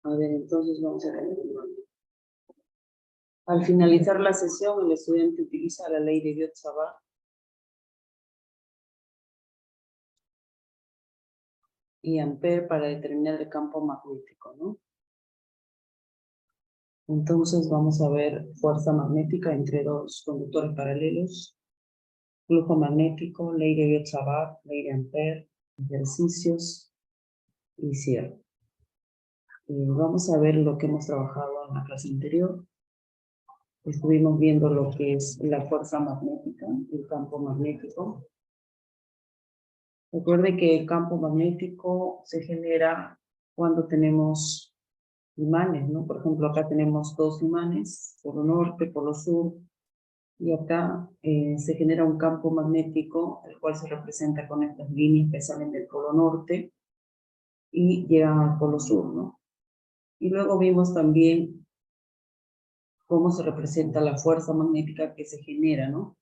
A ver, entonces vamos a ver. Al finalizar la sesión, el estudiante utiliza la ley de Biot-Savart y Ampère para determinar el campo magnético, ¿no? Entonces vamos a ver fuerza magnética entre dos conductores paralelos, flujo magnético, ley de Biot-Savart, ley de Ampère, ejercicios y cierre. Vamos a ver lo que hemos trabajado en la clase anterior. Estuvimos viendo lo que es la fuerza magnética, el campo magnético. Recuerde que el campo magnético se genera cuando tenemos imanes, ¿no? Por ejemplo, acá tenemos dos imanes, polo norte, polo sur, y acá se genera un campo magnético, el cual se representa con estas líneas que salen del polo norte y llegan al polo sur, ¿no? Y luego vimos también cómo se representa la fuerza magnética que se genera, ¿no?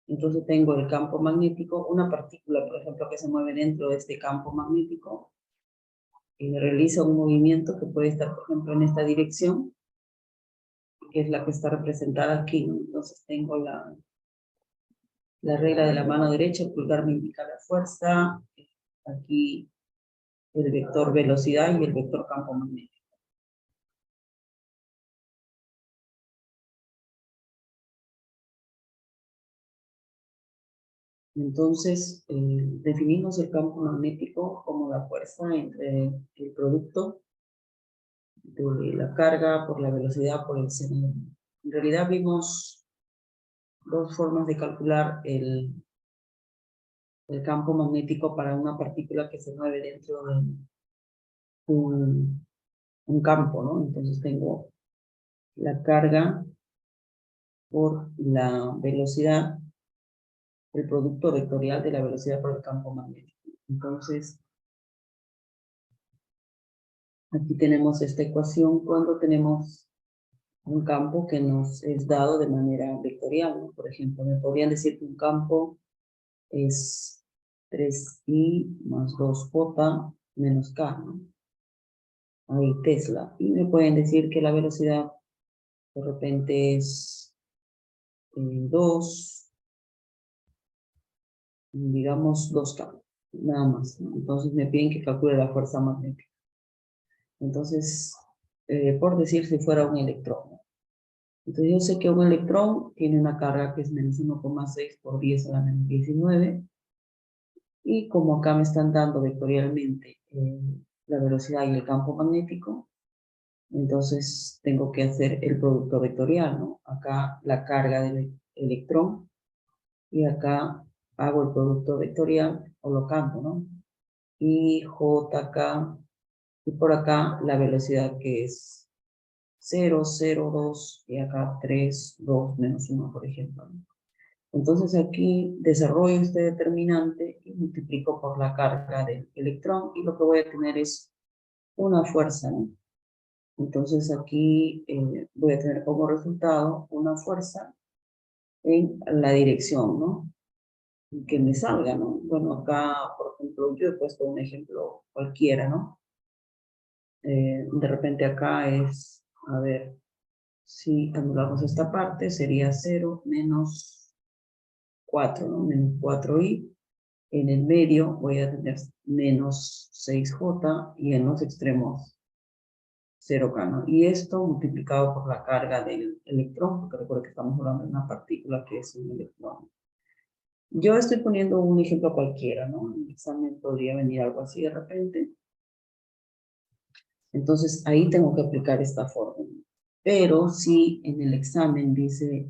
Entonces tengo el campo magnético, una partícula, por ejemplo, que se mueve dentro de este campo magnético, y realiza un movimiento que puede estar, por ejemplo, en esta dirección, que es la que está representada aquí, ¿no? Entonces tengo la regla de la mano derecha, el pulgar me indica la fuerza, aquí el vector velocidad y el vector campo magnético. Entonces, definimos el campo magnético como la fuerza entre el producto de la carga por la velocidad por el seno. En realidad vimos dos formas de calcular el campo magnético para una partícula que se mueve dentro de un campo, ¿no? Entonces tengo la carga por la velocidad, el producto vectorial de la velocidad por el campo magnético. Entonces, aquí tenemos esta ecuación cuando tenemos un campo que nos es dado de manera vectorial, ¿no? Por ejemplo, me podrían decir que un campo es 3i más 2j menos k, ¿no? Ahí Tesla. Y me pueden decir que la velocidad de repente es 2, digamos 2k, nada más, ¿no? Entonces me piden que calcule la fuerza magnética. Entonces, por decir si fuera un electrón, ¿no? Entonces yo sé que un electrón tiene una carga que es menos 1,6 por 10 a la menos 19, y como acá me están dando vectorialmente la velocidad y el campo magnético, entonces tengo que hacer el producto vectorial, ¿no? Acá la carga del electrón y acá hago el producto vectorial colocando, ¿no? Y JK, y por acá la velocidad que es 0, 0, 2, y acá 3, 2, menos 1, por ejemplo, ¿no? Entonces aquí desarrollo este determinante y multiplico por la carga del electrón y lo que voy a tener es una fuerza, ¿no? Entonces aquí voy a tener como resultado una fuerza en la dirección, ¿no? Que me salga, ¿no? Bueno, acá, por ejemplo, yo he puesto un ejemplo cualquiera, ¿no? De repente acá es, a ver, si anulamos esta parte, sería 0 menos 4, ¿no? Menos 4i. En el medio voy a tener menos 6j y en los extremos 0k, ¿no? Y esto multiplicado por la carga del electrón, porque recuerdo que estamos hablando de una partícula que es un electrón. Yo estoy poniendo un ejemplo cualquiera, ¿no? En el examen podría venir algo así de repente. Entonces ahí tengo que aplicar esta fórmula. Pero si en el examen dice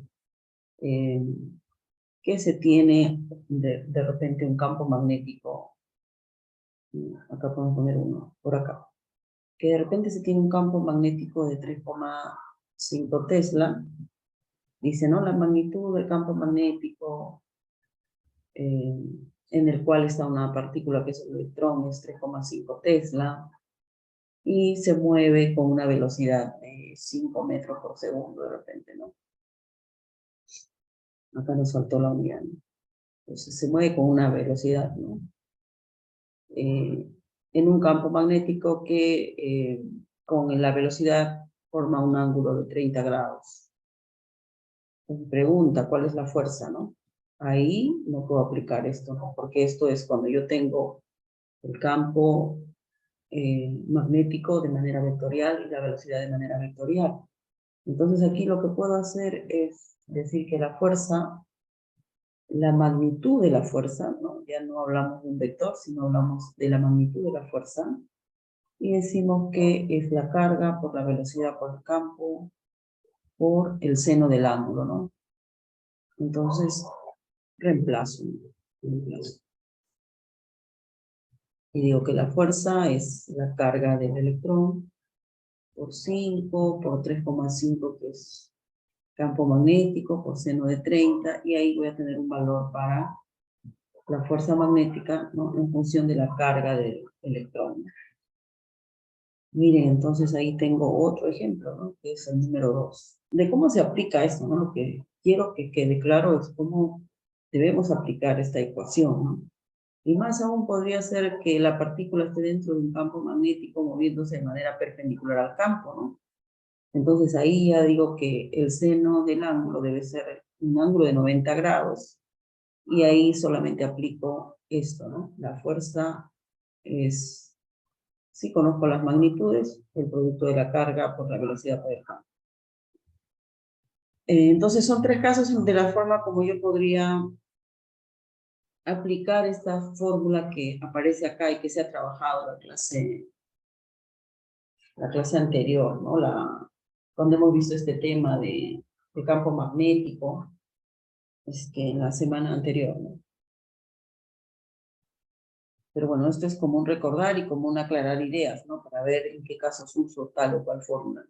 que se tiene de repente un campo magnético, acá podemos poner uno, por acá, que de repente se tiene un campo magnético de 3,5 Tesla, dice, ¿no? La magnitud del campo magnético en el cual está una partícula que es el electrón, es 3,5 Tesla, y se mueve con una velocidad de 5 metros por segundo de repente, ¿no? Acá nos faltó la unidad, ¿no? Entonces se mueve con una velocidad, ¿no? En un campo magnético que con la velocidad forma un ángulo de 30 grados. Pregunta, ¿cuál es la fuerza, no? Ahí no puedo aplicar esto, ¿no? Porque esto es cuando yo tengo el campo magnético de manera vectorial y la velocidad de manera vectorial. Entonces aquí lo que puedo hacer es decir que la fuerza, la magnitud de la fuerza, ¿no? Ya no hablamos de un vector, sino hablamos de la magnitud de la fuerza. Y decimos que es la carga por la velocidad por el campo por el seno del ángulo, ¿no? Entonces, reemplazo. Y digo que la fuerza es la carga del electrón por 5, por 3,5, que es campo magnético, por seno de 30, y ahí voy a tener un valor para la fuerza magnética, ¿no? En función de la carga del electrón. Miren, entonces ahí tengo otro ejemplo, ¿no? Que es el número 2. De cómo se aplica esto, ¿no? Lo que quiero que quede claro es cómo debemos aplicar esta ecuación, ¿no? Y más aún podría ser que la partícula esté dentro de un campo magnético moviéndose de manera perpendicular al campo, ¿no? Entonces ahí ya digo que el seno del ángulo debe ser un ángulo de 90 grados. Y ahí solamente aplico esto, ¿no? La fuerza es, si conozco las magnitudes, el producto de la carga por la velocidad por el campo. Entonces son tres casos de la forma como yo podría aplicar esta fórmula que aparece acá y que se ha trabajado la clase anterior, ¿no? Cuando hemos visto este tema de campo magnético, en la semana anterior, ¿no? Pero bueno, esto es como un recordar y como un aclarar ideas, ¿no? Para ver en qué casos uso tal o cual fórmula.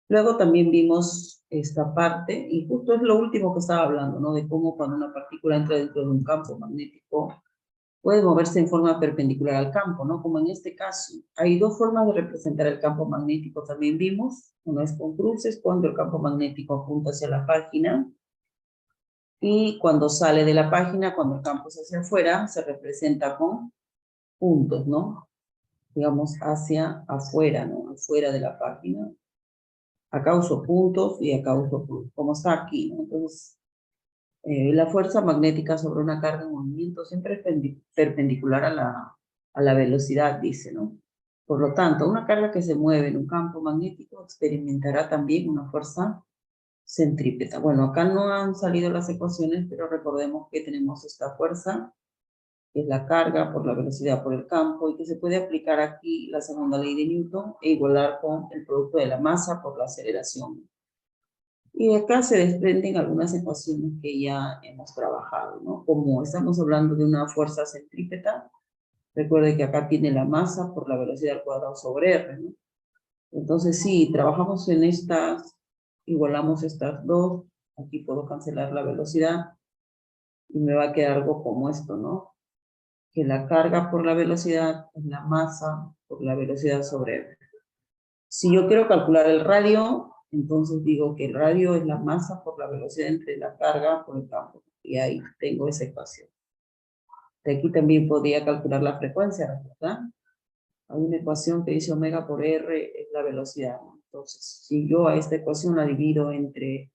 Luego también vimos esta parte, y justo es lo último que estaba hablando, ¿no? De cómo cuando una partícula entra dentro de un campo magnético puede moverse en forma perpendicular al campo, ¿no? Como en este caso. Hay dos formas de representar el campo magnético, también vimos. Uno es con cruces, cuando el campo magnético apunta hacia la página, y cuando sale de la página, cuando el campo es hacia afuera, se representa con puntos, ¿no? Digamos, hacia afuera, ¿no? Afuera de la página. Acá uso puntos y acá uso puntos, como está aquí, ¿no? Entonces, la fuerza magnética sobre una carga en movimiento siempre es perpendicular a la velocidad, dice, ¿no? Por lo tanto, una carga que se mueve en un campo magnético experimentará también una fuerza centrípeta. Bueno, acá no han salido las ecuaciones, pero recordemos que tenemos esta fuerza, que es la carga por la velocidad por el campo, y que se puede aplicar aquí la segunda ley de Newton e igualar con el producto de la masa por la aceleración. Y acá se desprenden algunas ecuaciones que ya hemos trabajado, ¿no? Como estamos hablando de una fuerza centrípeta, recuerde que acá tiene la masa por la velocidad al cuadrado sobre R, ¿no? Entonces, si trabajamos en estas, igualamos estas dos, aquí puedo cancelar la velocidad y me va a quedar algo como esto, ¿no? Que la carga por la velocidad es la masa por la velocidad sobre R. Si yo quiero calcular el radio, entonces digo que el radio es la masa por la velocidad entre la carga por el campo. Y ahí tengo esa ecuación. De aquí también podría calcular la frecuencia, ¿verdad? Hay una ecuación que dice omega por R es la velocidad, ¿no? Entonces, si yo a esta ecuación la divido entre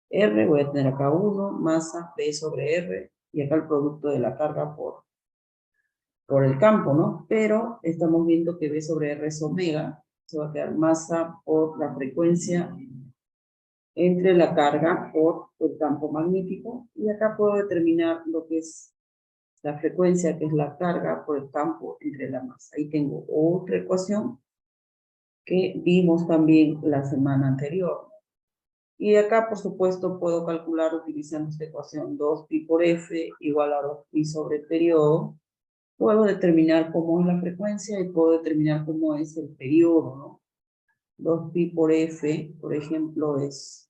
R, voy a tener acá 1, masa, B sobre R, y acá el producto de la carga por el campo, ¿no? Pero estamos viendo que B sobre R es omega, se va a quedar masa por la frecuencia entre la carga por el campo magnético, y acá puedo determinar lo que es la frecuencia, que es la carga por el campo entre la masa. Ahí tengo otra ecuación que vimos también la semana anterior. Y acá, por supuesto, puedo calcular utilizando esta ecuación 2pi por F igual a 2pi sobre el periodo. Puedo determinar cómo es la frecuencia y puedo determinar cómo es el periodo, ¿no? 2pi por F, por ejemplo, es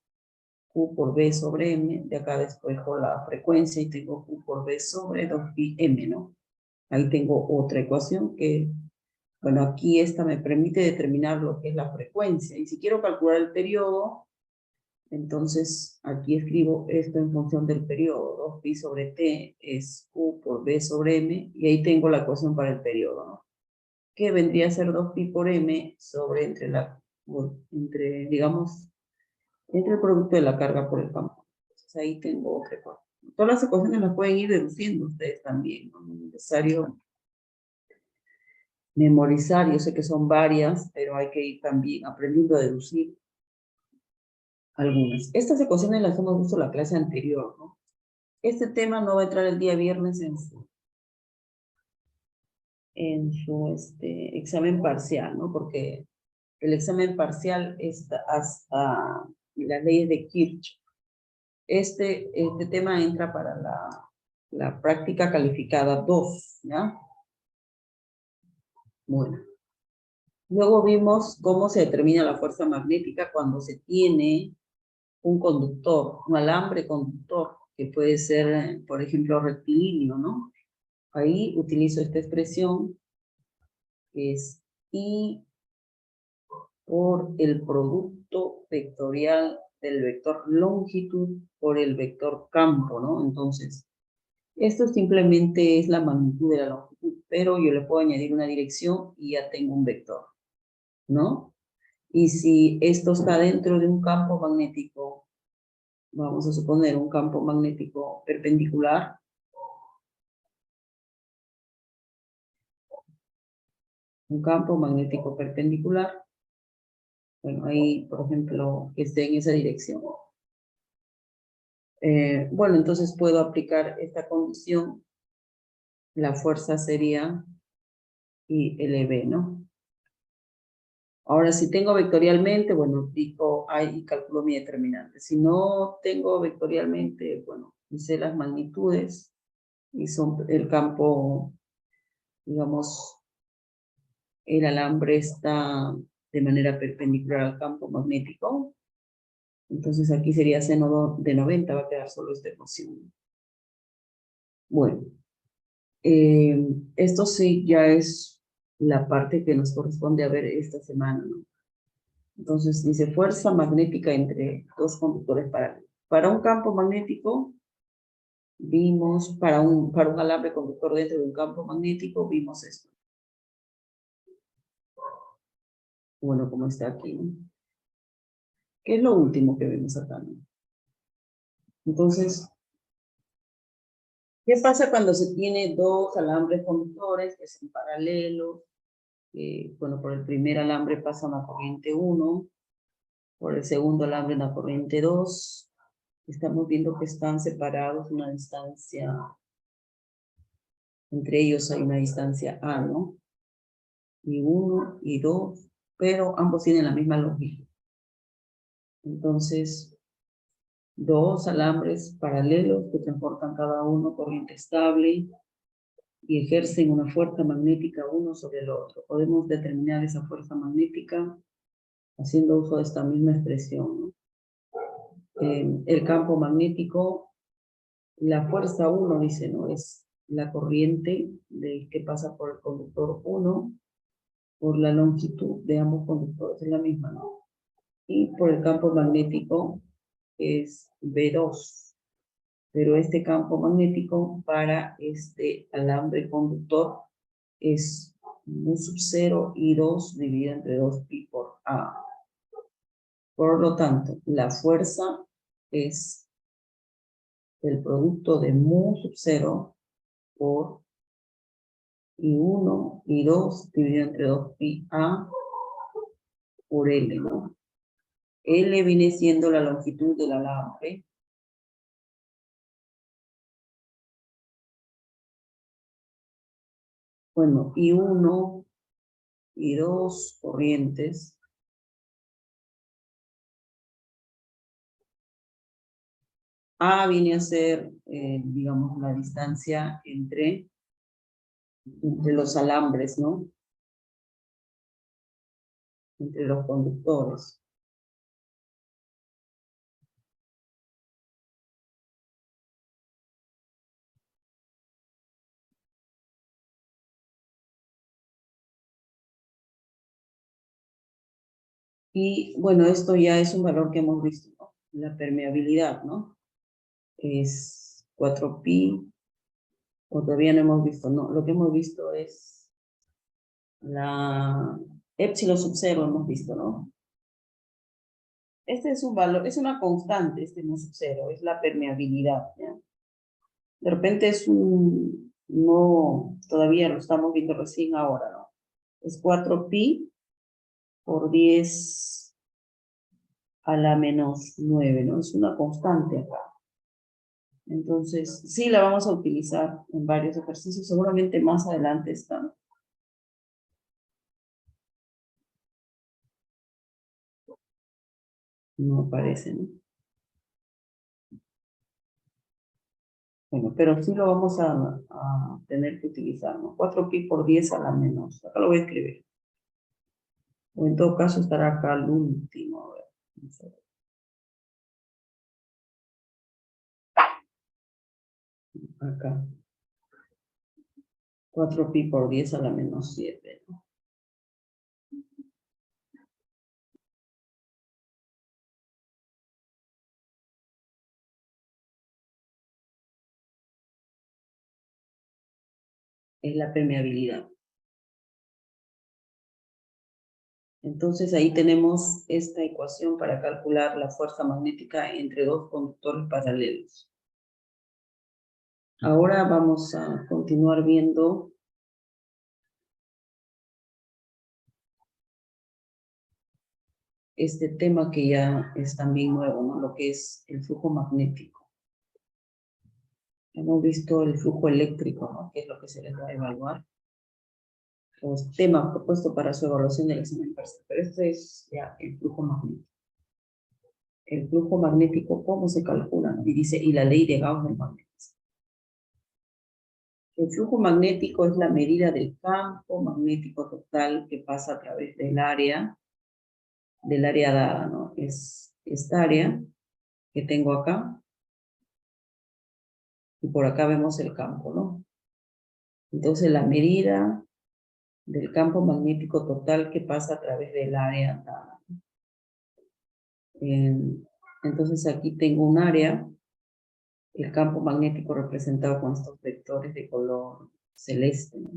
Q por B sobre M. De acá despejo la frecuencia y tengo Q por B sobre 2pi M, ¿no? Ahí tengo otra ecuación que, bueno, aquí esta me permite determinar lo que es la frecuencia. Y si quiero calcular el periodo, entonces aquí escribo esto en función del periodo. 2pi sobre T es Q por B sobre M, y ahí tengo la ecuación para el periodo, ¿no? que vendría a ser 2pi por m sobre digamos, entre el producto de la carga por el campo. Entonces ahí tengo otra cosa. Todas las ecuaciones las pueden ir deduciendo ustedes también, ¿no? No es necesario memorizar, yo sé que son varias, pero hay que ir también aprendiendo a deducir algunas. Estas ecuaciones las hemos visto en la clase anterior, ¿no? Este tema no va a entrar el día viernes en su examen parcial, ¿no? Porque el examen parcial está hasta las leyes de Kirchhoff. Este tema entra para la práctica calificada 2, ¿ya? Bueno. Luego vimos cómo se determina la fuerza magnética cuando se tiene un conductor, un alambre conductor, que puede ser, por ejemplo, rectilíneo, ¿no? Ahí utilizo esta expresión, que es I por el producto vectorial del vector longitud por el vector campo, ¿no? Entonces, esto simplemente es la magnitud de la longitud, pero yo le puedo añadir una dirección y ya tengo un vector, ¿no? Y si esto está dentro de un campo magnético, vamos a suponer un campo magnético perpendicular, un campo magnético perpendicular, bueno, ahí, por ejemplo, que esté en esa dirección. Bueno, entonces puedo aplicar esta condición, la fuerza sería ILB, ¿no? Ahora, si tengo vectorialmente, bueno, aplico ahí y calculo mi determinante. Si no tengo vectorialmente, bueno, hice las magnitudes y son el campo, digamos, el alambre está de manera perpendicular al campo magnético. Entonces aquí sería seno de 90, va a quedar solo esta ecuación. Bueno, esto sí ya es la parte que nos corresponde a ver esta semana, ¿no? Entonces dice fuerza magnética entre dos conductores paralelos. Para un campo magnético, vimos, para un alambre conductor dentro de un campo magnético, vimos esto. Bueno, como está aquí, ¿no? ¿Qué es lo último que vemos acá, ¿no? Entonces, ¿qué pasa cuando se tiene dos alambres conductores que son paralelos? Bueno, por el primer alambre pasa una corriente 1, por el segundo alambre una corriente 2. Estamos viendo que están separados una distancia, entre ellos hay una distancia A, ¿no? Y 1 y 2, pero ambos tienen la misma longitud. Entonces, dos alambres paralelos que transportan cada uno corriente estable y ejercen una fuerza magnética uno sobre el otro. Podemos determinar esa fuerza magnética haciendo uso de esta misma expresión, ¿no? El campo magnético, la fuerza 1, dice, ¿no? Es la corriente que pasa por el conductor 1 por la longitud de ambos conductores, es la misma, ¿no? Y por el campo magnético es B2. Pero este campo magnético para este alambre conductor es un sub 0 y 2 dividido entre 2pi por A. Por lo tanto, la fuerza es el producto de mu sub 0 por I1 y 2 dividido entre 2pi A por L, ¿no? L viene siendo la longitud del alambre. Bueno, I1 y 2 corrientes. A viene a ser, digamos, la distancia entre los alambres, ¿no? Entre los conductores. Y bueno, esto ya es un valor que hemos visto, ¿no? La permeabilidad, ¿no? Es 4pi, o todavía no hemos visto, no, lo que hemos visto es La epsilon sub 0 hemos visto, ¿no? Este es un valor, es una constante, este no sub 0, es la permeabilidad, ¿ya? De repente es un, no, todavía lo estamos viendo recién ahora, ¿no? Es 4pi por 10 a la menos 9, ¿no? Es una constante acá. Entonces, sí la vamos a utilizar en varios ejercicios, seguramente más adelante está. No parece, ¿no? Bueno, pero sí lo vamos a tener que utilizar, ¿no? 4pi por 10 a la menos. Acá lo voy a escribir. O en todo caso estará acá el último. A ver, vamos a ver. Acá. 4pi por 10 a la menos 7, ¿no? Es la permeabilidad. Entonces ahí tenemos esta ecuación para calcular la fuerza magnética entre dos conductores paralelos. Ahora vamos a continuar viendo este tema que ya es también nuevo, ¿no? Lo que es el flujo magnético. Hemos visto el flujo eléctrico, ¿no? Que es lo que se les va a evaluar. Los temas propuestos para su evaluación del examen parcial. Pero este es ya el flujo magnético. El flujo magnético, ¿cómo se calcula? Y dice, y la ley de Gauss del magnetismo. El flujo magnético es la medida del campo magnético total que pasa a través del área dada, ¿no? Es esta área que tengo acá, y por acá vemos el campo, ¿no? Entonces la medida del campo magnético total que pasa a través del área dada. Entonces aquí tengo un área, el campo magnético representado con estos vectores de color celeste, ¿no?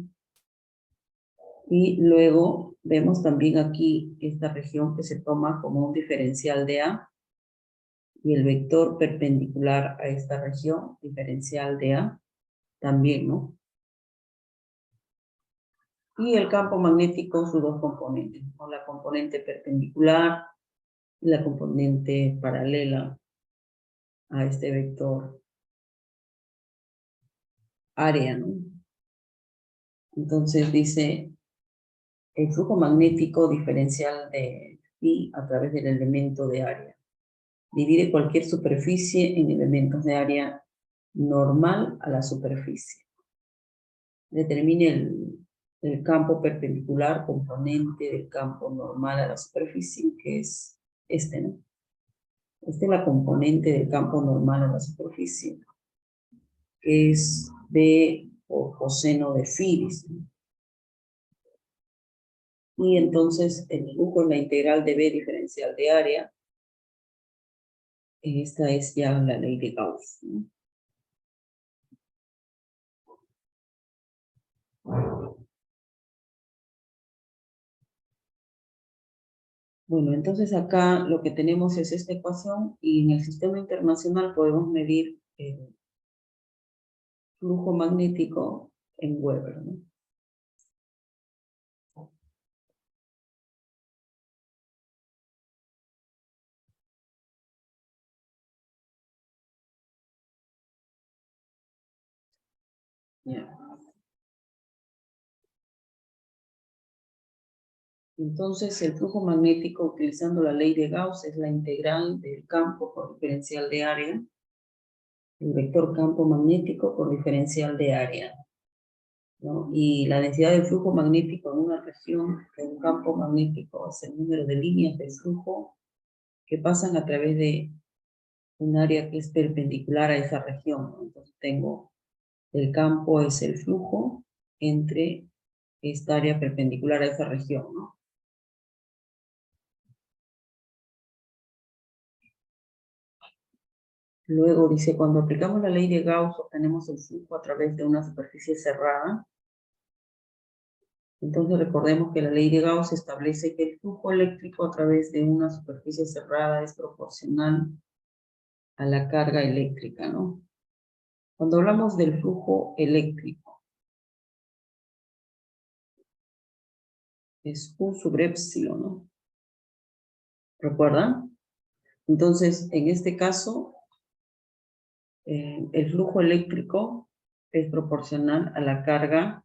Y luego vemos también aquí esta región que se toma como un diferencial de A, y el vector perpendicular a esta región, diferencial de A, también, ¿no? Y el campo magnético, sus dos componentes, ¿no? La componente perpendicular y la componente paralela a este vector área, ¿no? Entonces dice, el flujo magnético diferencial de phi a través del elemento de área. Divide cualquier superficie en elementos de área normal a la superficie. Determine el campo perpendicular componente del campo normal a la superficie, que es este, ¿no? Esta es la componente del campo normal a la superficie, que es B por coseno de phi, ¿no? Y entonces el dibujo es la integral de B diferencial de área. Esta es ya la ley de Gauss, ¿no? Bueno, entonces acá lo que tenemos es esta ecuación, y en el sistema internacional podemos medir el flujo magnético en Weber, ¿no? Ya. Entonces el flujo magnético utilizando la ley de Gauss es la integral del campo por diferencial de área, el vector campo magnético por diferencial de área, ¿no? Y la densidad del flujo magnético en una región de un campo magnético es el número de líneas de flujo que pasan a través de un área que es perpendicular a esa región, ¿no? Entonces tengo, el campo es el flujo entre esta área perpendicular a esa región, ¿no? Luego dice, cuando aplicamos la ley de Gauss obtenemos el flujo a través de una superficie cerrada Entonces recordemos que la ley de Gauss establece que el flujo eléctrico a través de una superficie cerrada es proporcional a la carga eléctrica, ¿no? Cuando hablamos del flujo eléctrico, es Q sobre epsilon, ¿no? ¿Recuerdan? Entonces, en este caso, el flujo eléctrico es proporcional a la carga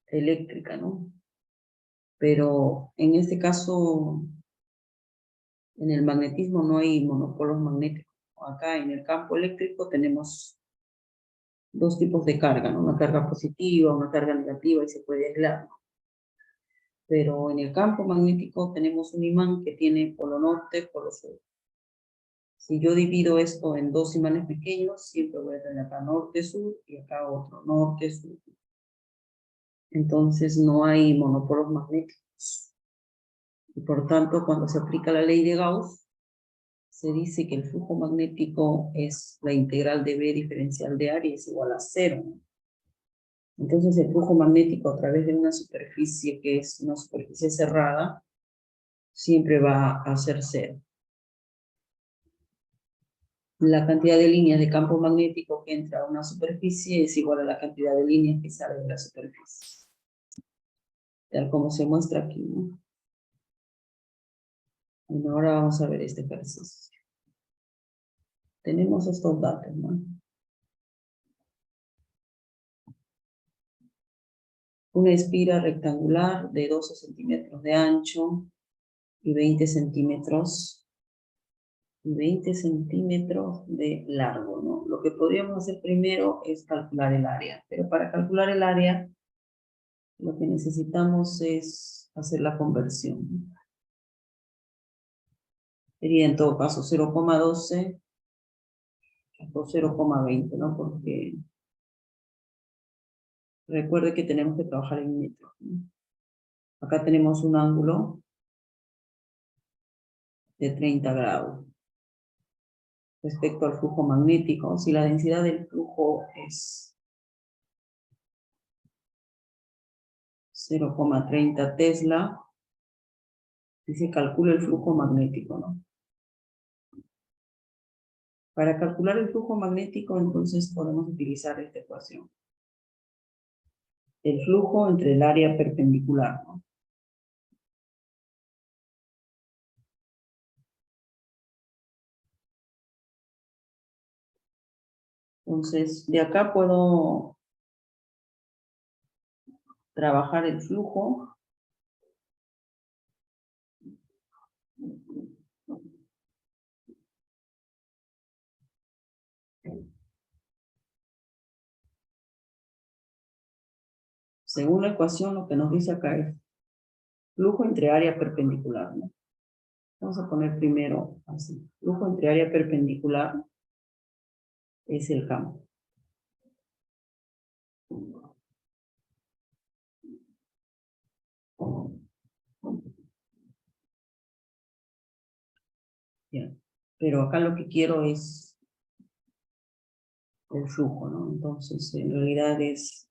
eléctrica, ¿no? Pero en este caso, en el magnetismo no hay monopolos magnéticos. Acá en el campo eléctrico tenemos dos tipos de carga, ¿no? Una carga positiva, una carga negativa, y se puede aislar, ¿no? Pero en el campo magnético tenemos un imán que tiene polo norte, polo sur. Si yo divido esto en dos imanes pequeños, siempre voy a tener acá norte-sur y acá otro norte-sur. Entonces no hay monopolos magnéticos. Y por tanto, cuando se aplica la ley de Gauss, se dice que el flujo magnético es la integral de B diferencial de área es igual a 0. Entonces el flujo magnético a través de una superficie que es una superficie cerrada, siempre va a ser 0. La cantidad de líneas de campo magnético que entra a una superficie es igual a la cantidad de líneas que sale de la superficie. Tal como se muestra aquí, ¿no? Bueno, ahora vamos a ver este ejercicio. Tenemos estos datos, ¿no? Una espira rectangular de 12 centímetros de ancho y 20 centímetros de largo, ¿no? Lo que podríamos hacer primero es calcular el área, pero para calcular el área lo que necesitamos es hacer la conversión, ¿no? Sería en todo caso 0,12 por 0,20, ¿no? Porque recuerde que tenemos que trabajar en metros, ¿no? Acá tenemos un ángulo de 30 grados. Respecto al flujo magnético, si la densidad del flujo es 0,30 Tesla, y se calcula el flujo magnético, ¿no? Para calcular el flujo magnético, entonces podemos utilizar esta ecuación. El flujo entre el área perpendicular, ¿no? Entonces, de acá puedo trabajar el flujo. Según la ecuación, lo que nos dice acá es flujo entre área perpendicular, ¿no? Vamos a poner primero así. Flujo entre área perpendicular es el campo. Ya. Pero acá lo que quiero es el flujo, ¿no? Entonces, en realidad es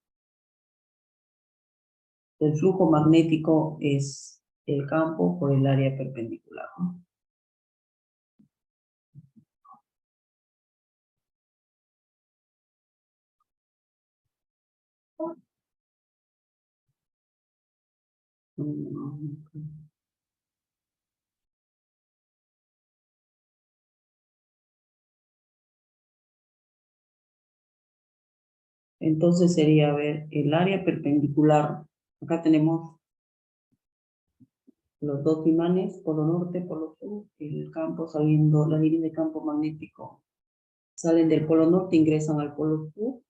el flujo magnético es el campo por el área perpendicular, ¿no? Entonces sería, a ver, el área perpendicular. Acá tenemos los dos imanes, polo norte, polo sur, el campo saliendo, las líneas de campo magnético salen del polo norte, ingresan al polo sur,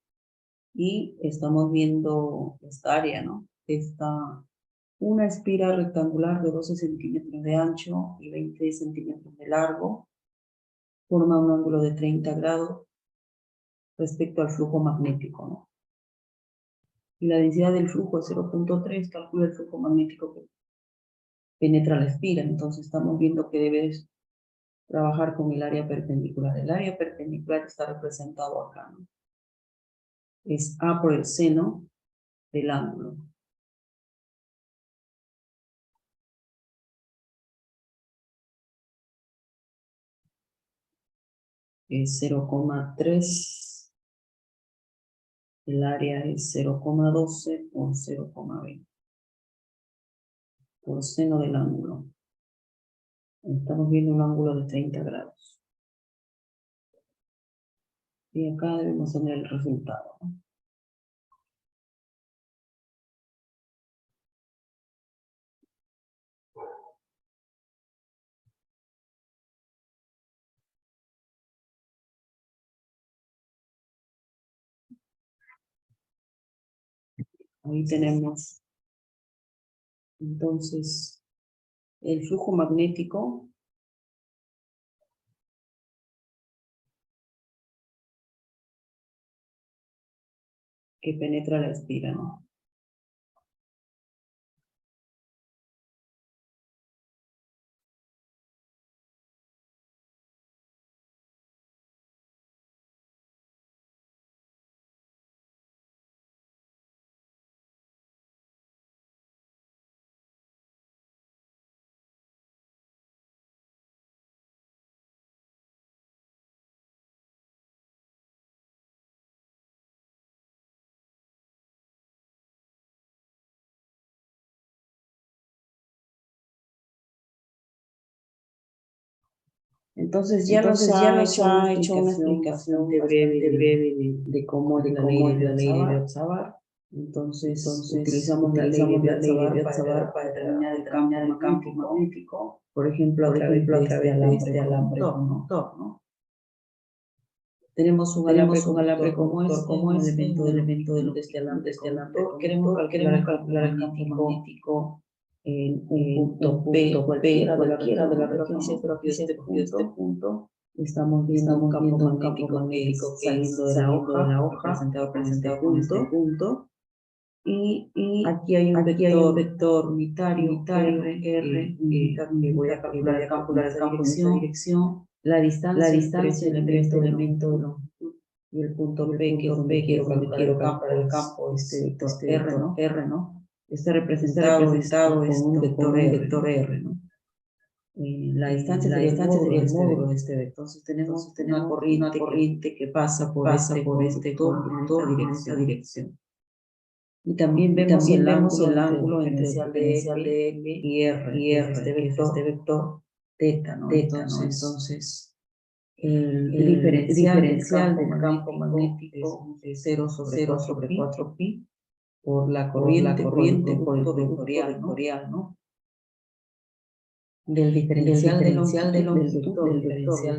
y estamos viendo esta área, ¿no? Está una espira rectangular de 12 centímetros de ancho y 20 centímetros de largo, forma un ángulo de 30 grados respecto al flujo magnético, ¿no? Y la densidad del flujo es 0,3, calcula el flujo magnético que penetra la espira. Entonces estamos viendo que debes trabajar con el área perpendicular. El área perpendicular está representado acá, ¿no? Es A por el seno del ángulo. es 0,3. El área es 0,12 por 0,20. Por seno del ángulo. Estamos viendo un ángulo de 30 grados. Y acá debemos tener el resultado, ¿no? Ahí tenemos, entonces, el flujo magnético que penetra la espira, ¿no? Entonces ya nos ha hecho una explicación bastante breve de cómo es la ley de Biot-Savart. Entonces utilizamos la ley de Biot-Savart para determinar el campo magnético, por ejemplo, a través de este alambre conductor, ¿no? Tenemos un alambre conductor como un elemento de este alambre conductor. Queremos calcular el campo magnético en un punto P, cualquiera de las referencias, pero aquí este punto estamos viendo un campo magnético que es saliendo de la hoja, representado con este punto. Y aquí hay un vector unitario R, que indica que voy a calcular el campo en esta dirección. La distancia entre ese elemento de longitud y el punto P, que es donde quiero calcular el campo, este vector R, ¿no? Está representado con un vector R, ¿no? La distancia sería el módulo de este vector. Entonces tenemos una corriente que pasa por este conductor en esta dirección. Y también vemos el ángulo entre el diferencial de M y R, que es este vector θ, ¿no? Entonces, el diferencial del campo magnético es 0 sobre 4 pi por la corriente por el producto vectorial, ¿no? Del diferencial de longitud del diferencial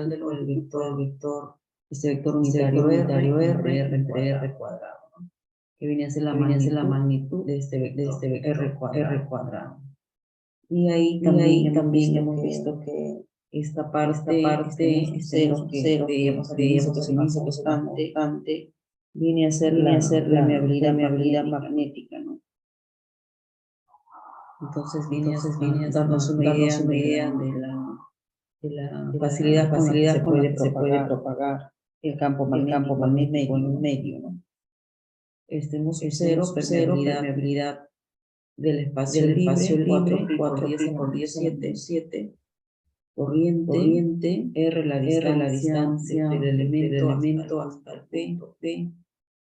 de longitud por el vector, este vector unitario R entre R cuadrado, ¿no? Que viene a ser la magnitud de este vector R cuadrado. Y ahí también hemos visto que esta parte, este cero que veíamos al inicio, que es una constante, viene a ser la permeabilidad magnética, ¿no? Entonces viene a darnos una idea de la facilidad con la que se puede propagar el campo magnético en un medio, ¿no? Tenemos un cero, permeabilidad del espacio libre, 4 pi por 10 a la 7, corriente, R la distancia del elemento hasta el punto P,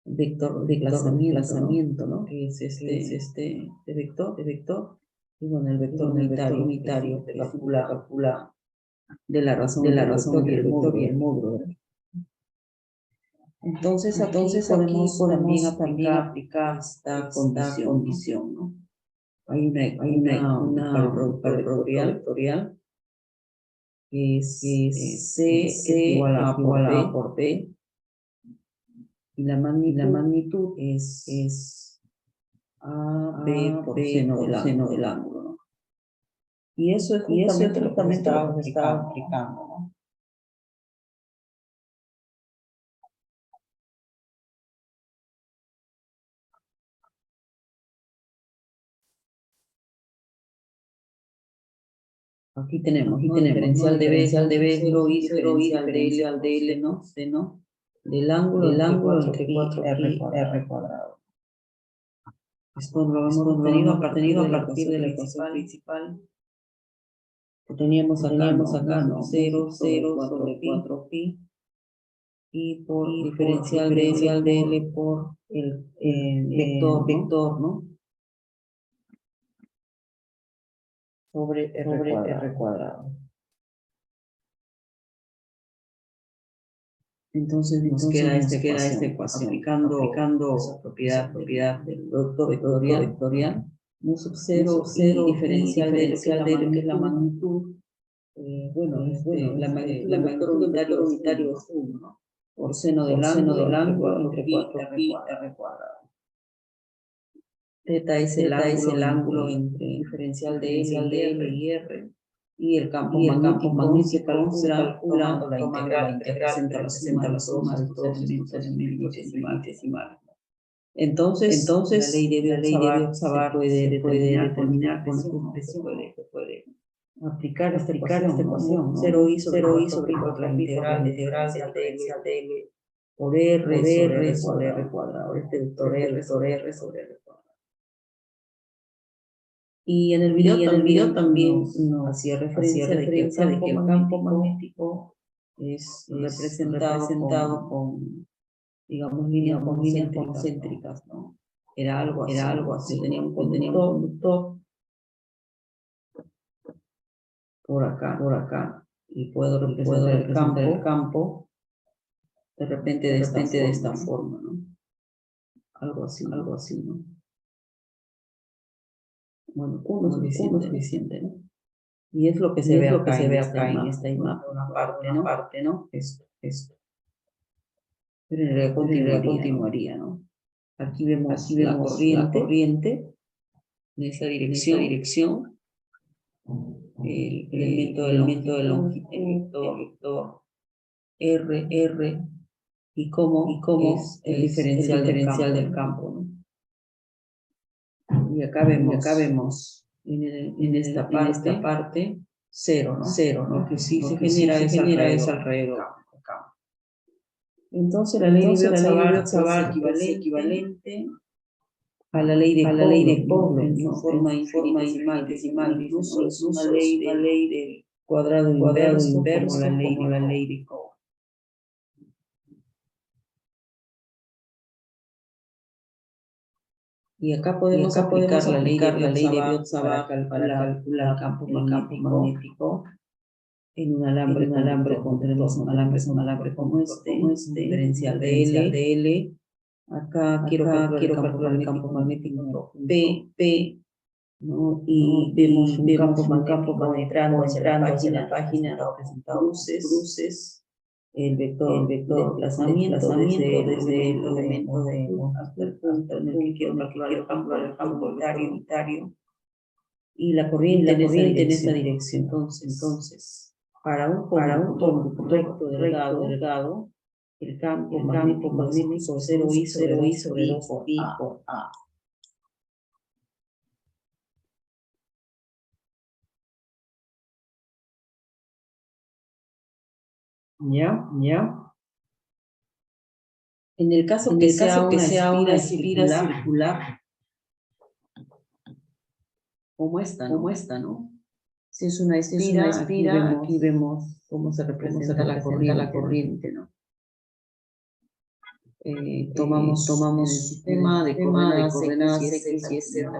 vector de desplazamiento, ¿no? Que es este vector, y bueno, el vector unitario que calcula de la razón del vector y el módulo. Entonces aquí podemos también aplicar esta condición, ¿no? Hay una para el producto vectorial que es C es igual a A por B, y la magnitud es AB por seno del ángulo, ¿no? Y eso es justamente lo que me estaba explicando, ¿no? Aquí tenemos, ¿no? Diferencial de B, 0 y diferencial de L, ¿no? Del ángulo entre 4 pi R cuadrado. Esto lo hemos obtenido a partir de la ecuación principal. Lo teníamos acá, ¿no? 0 sobre 4 pi y por diferencial de L por el vector, ¿no? Sobre R cuadrado. Entonces nos queda esta ecuación. Aplicando esa propiedad del producto vectorial, mu sub 0 y diferencial de L, que es la magnitud. La magnitud del vector unitario es 1, ¿no? Por seno del ángulo entre 4pi r cuadrado. Θ es el ángulo entre diferencial de L y R. Y el campo magnético se calcula tomando la integral que representa la suma de todos estos elementos infinitesimales. Entonces, la ley de Biot-Savart se puede determinar con esta expresión, se puede aplicar esta ecuación, ¿no? 0 i sobre 4pi la integral de diferencial de L por R sobre R cuadrado. Este vector R sobre R cuadrado. Y en el video también nos hacía referencia de que el campo magnético es representado con, digamos, líneas concéntricas, ¿no? Era algo así. Tenía un conductor por acá, y puedo representar el campo de repente de esta forma, ¿no? Algo así, ¿no? Bueno, uno suficiente, ¿no? Y es lo que se ve acá en esta imagen, una parte, ¿no? Esto. Pero en realidad continuaría, ¿no? Aquí vemos la corriente en esa dirección, el elemento de longitud, el vector R, y cómo es el diferencial del campo, ¿no? Y acá vemos en esta parte 0, ¿no? Que sí se genera es alrededor del campo. Entonces la ley de Biot-Savart es equivalente a la ley de Coulomb en su forma infinitesimal, incluso es una ley del cuadrado inverso como la ley de Coulomb. Y acá podemos aplicar la ley de Biot-Savart para calcular el campo magnético en un alambre conductor. Un alambre como este, diferencial de L. Acá quiero calcular el campo magnético P, ¿no? Y vemos un campo entrando hacia la página representado cruces. El vector de desplazamiento desde el elemento de hasta el punto en el que quiero calcular el campo unitario y la corriente en esa dirección. Entonces, para un conductor recto delgado, el campo magnético es 0 i sobre 2 pi por A. ¿Ya? En el caso que sea una espira circular, como esta, ¿no? Si es una espira, aquí vemos cómo se representa la corriente, ¿no? Tomamos el sistema de coordenadas X y Z,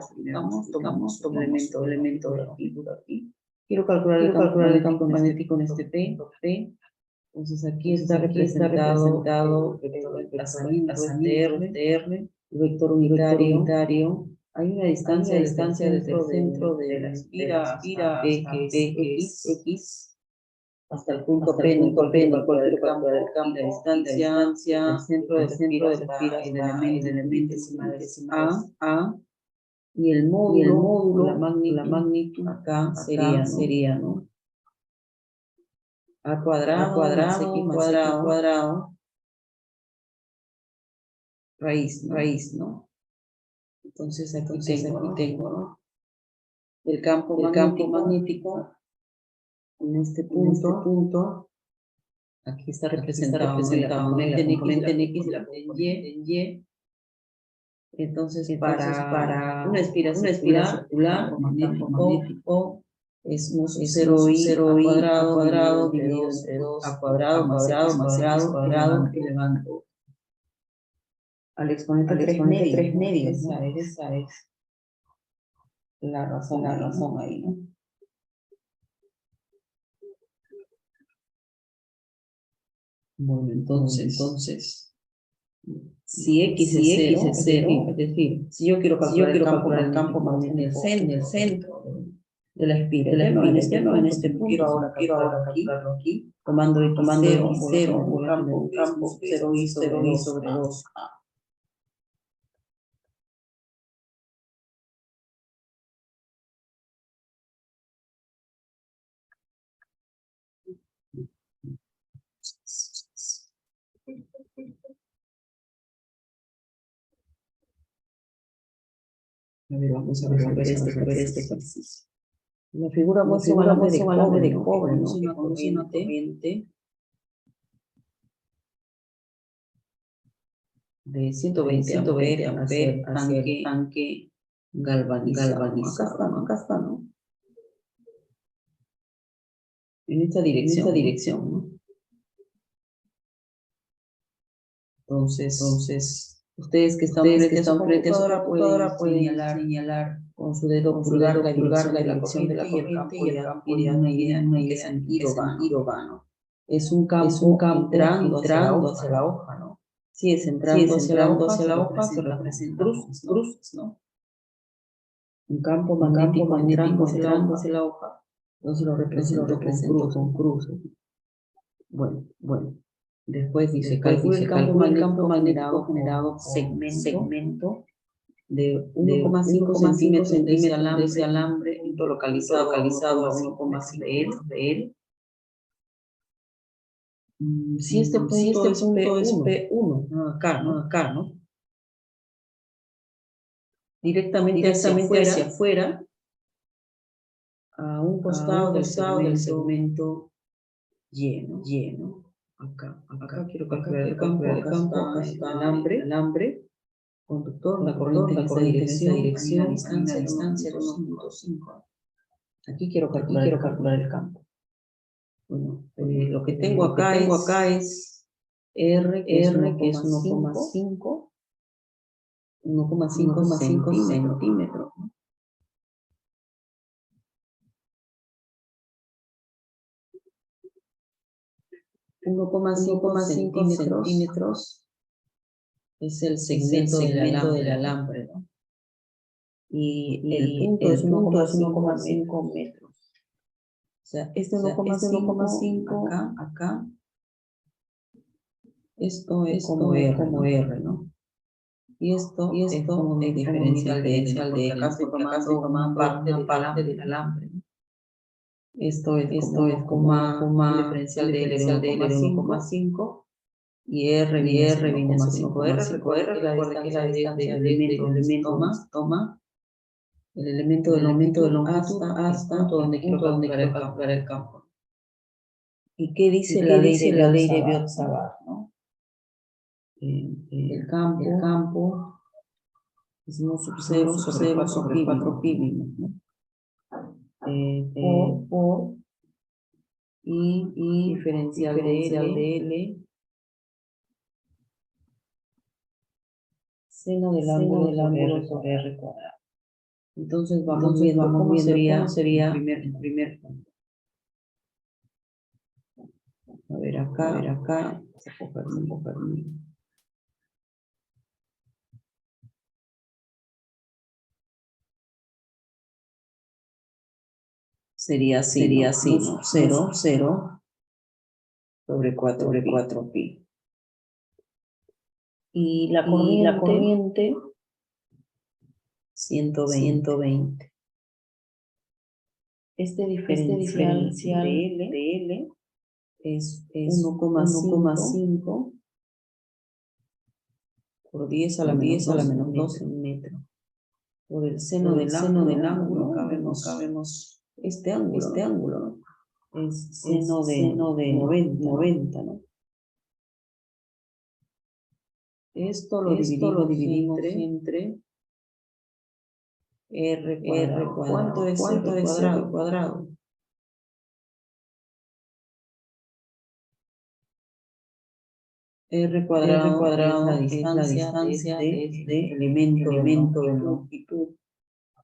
tomamos elemento de aquí. Quiero calcular el campo magnético en este P. Entonces aquí está representado el desplazamiento de R, el vector unitario. Hay una distancia desde el centro de la espira hasta P, que es X, hasta el punto P, en el cual quiero calcular el campo, y la distancia del centro de la espira hasta el elemento A, y el módulo, la magnitud acá sería, ¿no? A cuadrado más X cuadrado, raíz, ¿no? Entonces aquí tengo, ¿no? El campo magnético en este punto, aquí está representado la componente en X y la componente en Y. Entonces para una espira circular, el campo magnético es 1 sub 0i a cuadrado dividido entre 2 a cuadrado más x cuadrado elevando al exponente 3 medios, ¿no? Esa es la razón ahí, ¿no? Bueno, entonces, si x es 0, es decir, si yo quiero calcular el campo magnético en el centro de la espiral, ya no en este punto, quiero ahora calcularlo aquí, tomando x0, voy a tener un campo 0i sobre 2a. A ver, vamos a resolver este ejercicio. La figura muestra un alambre de cobre, ¿no? Que conduce una corriente de 120 amperes hacia el tanque galvanizado. Acá está, ¿no? En esta dirección, ¿no? Entonces, ustedes que están frente a su computadora pueden señalar con su dedo pulgar la dirección de la corriente y el campo tiene una idea en qué sentido va, ¿no? Es un campo entrando hacia la hoja, ¿no? Si es entrando hacia la hoja, se representa cruces, ¿no? Un campo magnético entrando hacia la hoja, entonces lo represento con cruces. Bueno. Después dice, calcula el campo magnético generado por segmento de 1,5 centímetros de ese alambre, punto localizado a 1,5 de él. Si este punto es P1, acá, ¿no? Directamente hacia afuera, a un costado del segmento lleno. Acá quiero calcular el campo, acá está el alambre conductor, la corriente en esa dirección, hay una distancia de 1.5. Aquí quiero calcular el campo. Bueno, lo que tengo acá es R, que es 1,5 centímetros. 1,5 centímetros es el segmento del alambre, ¿no? Y el punto es 1,5 metros. O sea, este 1,5 acá, esto es como R, ¿no? Y esto es como mi diferencial de L, porque acá estoy tomando una parte del alambre, ¿no? Esto es como un diferencial de L de 1,5 y R viene a ser 1,5. Recuerden que la distancia del elemento toma el elemento de longitud hasta el punto donde quiero calcular el campo. ¿Y qué dice la ley de Biot-Savart, ¿no? El campo es 1 sub 0 sobre 4 pi, ¿no? Por y diferencial de L seno del ángulo sobre R cuadrado. Entonces vamos viendo cómo sería el primer punto. A ver acá, vamos a coger sería así, ¿no? 0 sobre 4 pi. Y la corriente 120. Este diferencial de L es 1,5 por 10 a la menos 12 metros. Por el seno del ángulo, cabemos este ángulo, ¿no? Es seno de 90, ¿no? Esto lo dividimos entre R cuadrado. ¿Cuánto es R cuadrado? R cuadrado es la distancia desde el elemento de longitud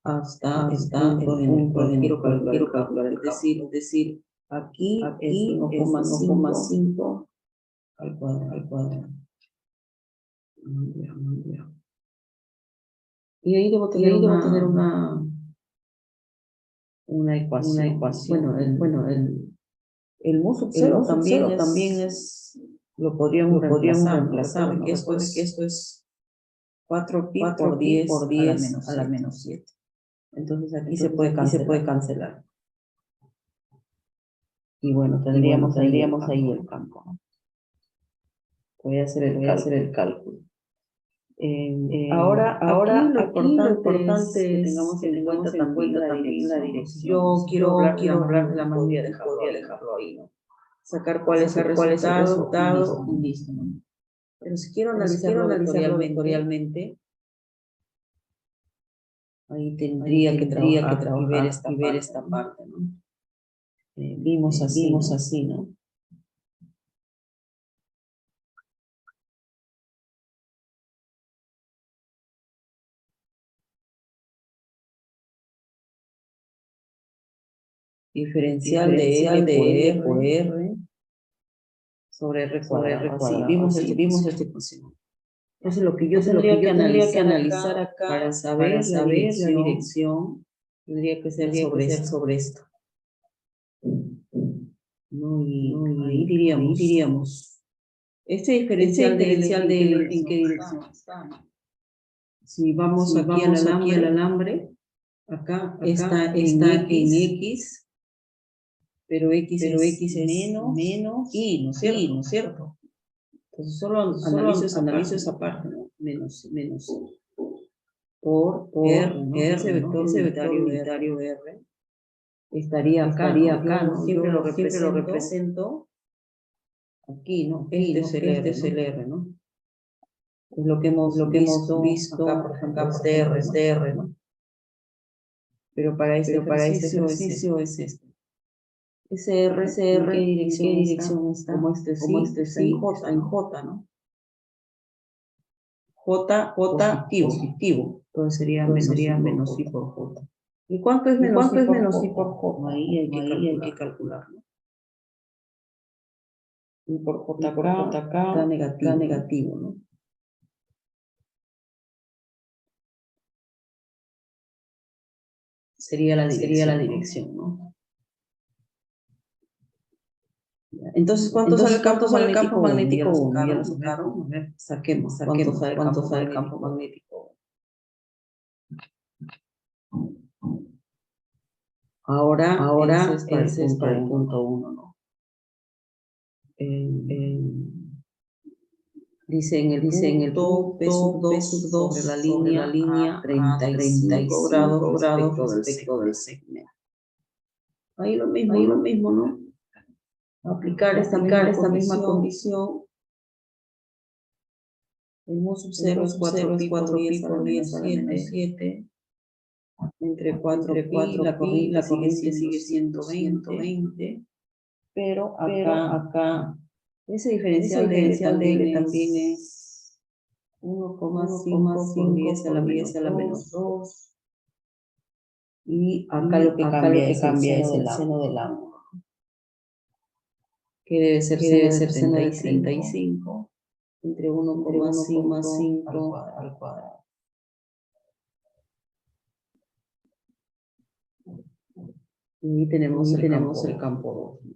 hasta el punto en el cual quiero calcular el campo. Es decir, aquí es 1,5 al cuadrado. Ya. Y ahí debo tener una ecuación. Bueno, el mu sub 0 también es, lo podríamos reemplazar. Recuerden que esto es 4pi por 10 a la menos 7. Entonces aquí se puede cancelar. Y bueno, tendríamos ahí el campo, ¿no? Voy a hacer el cálculo. Ahora aquí lo importante es que tengamos en cuenta también la dirección. Yo quiero hablar de la magnitud, podría dejarlo ahí, ¿no? Sacar cuál es el resultado y listo, ¿no? Pero si quiero analizarlo vectorialmente, ahí tendría que trabajar y ver esta parte, ¿no? Vimos así, ¿no? Diferencial de L por R sobre R cuadrado. Así, vimos esta ecuación. Entonces, lo que yo tendría que analizar acá para saber la dirección, tendría que ser sobre esto. ¿No? Y ahí diríamos, este diferencial de L, ¿en qué dirección está? Si vamos aquí al alambre, acá está en X, pero X es menos y, ¿no es cierto? Entonces solo analizo esa parte, ¿no? Menos por R, ¿no? Ese vector unitario R estaría acá, ¿no? Siempre lo represento aquí, ¿no? Este es el R, ¿no? Es lo que hemos visto acá, por ejemplo, este R, ¿no? Pero para este ejercicio es este. Ese R, ¿en qué dirección está? Como este sí, está en J, ¿no? J positivo. Entonces sería menos I por J. ¿Y cuánto es menos I por J? Ahí hay que calcular, ¿no? Y por J acá está negativo, ¿no? Sería la dirección, ¿no? Entonces, ¿cuánto sale el campo magnético 1? ¿Ya lo sacaron? A ver, saquemos. ¿Cuánto sale el campo magnético 1? Ahora ese es para el punto 1, ¿no? Dice en el punto P sub 2 sobre la línea a 35 grados respecto del segmento. Ahí lo mismo, ¿no? Aplicar esta misma condición. El mu sub 0 es 4pi por 10 a la menos 7. Entre 4pi, la corriente sigue siendo 120. Pero acá ese diferencial de L también es 1,5 por 10 a la menos 2. Y acá lo que cambia es el seno del ángulo, que debe ser seno de 35 entre 1,5 al cuadrado. Y tenemos el campo 2.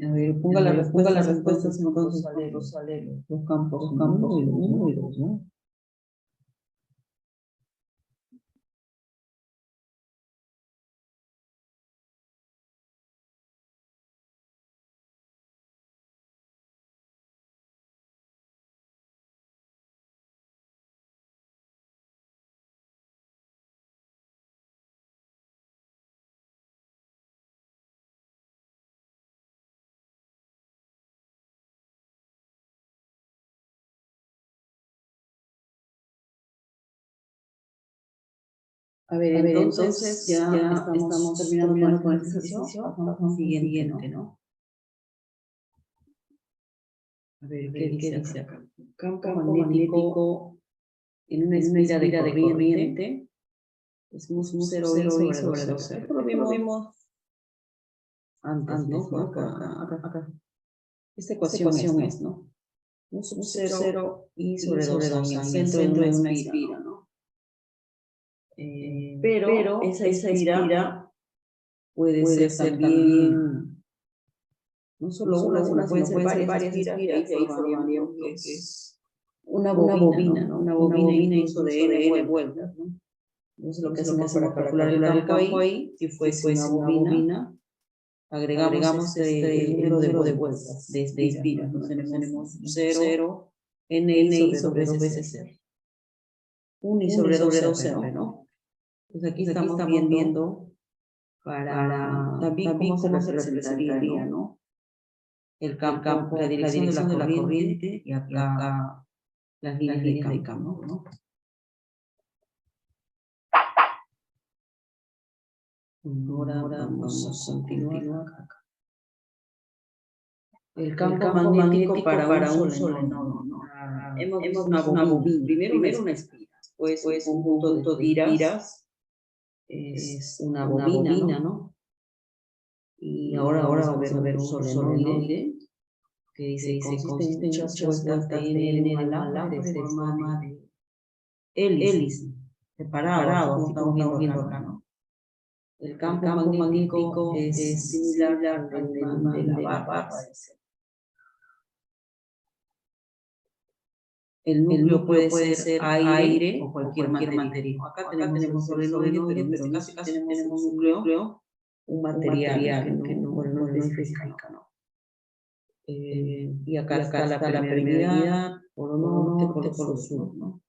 A ver, ponga las respuestas entonces los campos 1 y 2, ¿no? A ver, entonces ya estamos terminando con este ejercicio. Vamos al siguiente, ¿no? A ver, ¿qué dice acá? Campo magnético en una esfera de corriente es mu 0I sobre 2R. Esto lo vimos antes, ¿no? Acá. Esta ecuación es, ¿no? Mu sub 0I sobre 2 en el centro de una esfera, ¿no? Pero esa esfera puede ser también, no solo una, sino pueden ser varias espiras, y ahí formarían lo que es una bobina, ¿no? Una bobina incluso de N vueltas, ¿no? Entonces lo que hacemos para calcular el campo ahí, si fuese una bobina, agregamos el número de vueltas, de espiras. Entonces tenemos 0, Ni sobre 2 veces R. 1 y sobre 2 R, ¿no? Entonces aquí estamos viendo para también cómo se representaría, ¿no? El campo, la dirección de la corriente y acá las líneas de campo, ¿no? Ahora vamos a continuar acá. El campo magnético para un solenoide, ¿no? Hemos visto una bobina. Primero una espira, después un conjunto de tiras es una bobina, ¿no? Y ahora vamos a ver un solenoide que dice consiste en muchas vueltas de N de un alambre de forma de hélice, separado, como estamos viendo acá, ¿no? El campo magnético es similar al del imán de la barra. El núcleo puede ser aire o cualquier material. Acá tenemos el solenoide, pero en este caso tenemos un núcleo, un material que no especifica, ¿no? Y acá está la permeabilidad, polo norte, polo sur, ¿no?